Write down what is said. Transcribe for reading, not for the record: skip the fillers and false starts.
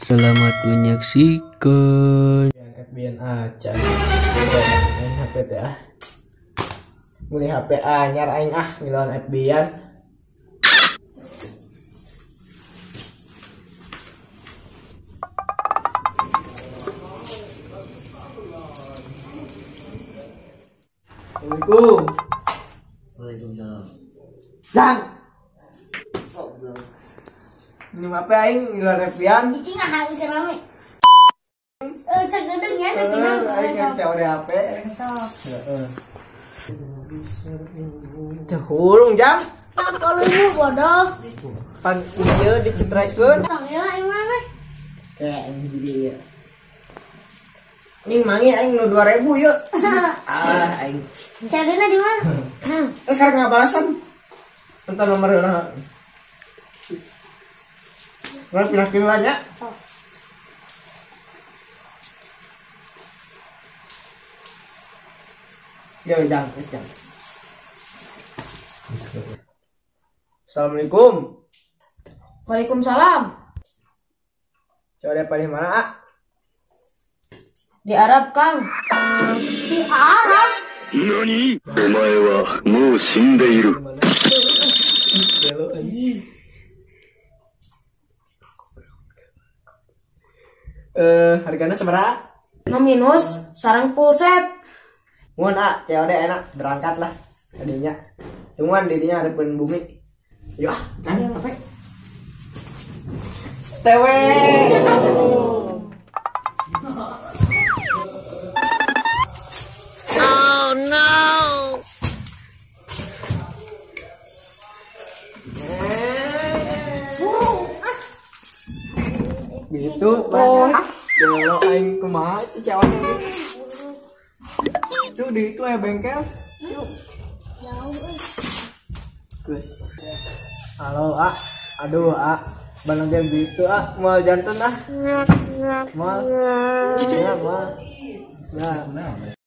Selamat menyaksikan. FB aja. Main HP teh ah. Beli HP anyar aing ah ngilawan FB-an. Assalamualaikum. Waalaikumsalam. Jang. Ini apa aing ngilawan FB-an? Cicing ah harus rame. Segedeng ya, Aing ngecek di HP. Sok. Heeh. Tehulung jam. Kalau lu bodoh. Pan ieu dicetrekeun. Panggil aing mana? Kayak ini jadi ya. Ning mangi aing nu 2000 yeuh. Ah aing. Cadena di mana? Karena ngabalasan. Entar nomor urang. Urang pindah aja. Ya jang. Assalamualaikum. Waalaikumsalam. Coba dia pada mana, ah? Di Arab, Kang. Di Arab. 何お前はもう死んでいる。 Harganya seberapa? No minus, sarang full set. Mun ah, COD enak, berangkat lah tadinya. Cuman dirinya ada pun bumi. Yah, kan apa? TW. Oh no. Gitu lah. Kalau aing kumaha itu cewek itu di itu ya bengkel. Gus. Halo, ah. Aduh, ah. Banang game gitu, ah. Mau jantan ah. Mau. Ya, mau. Ya.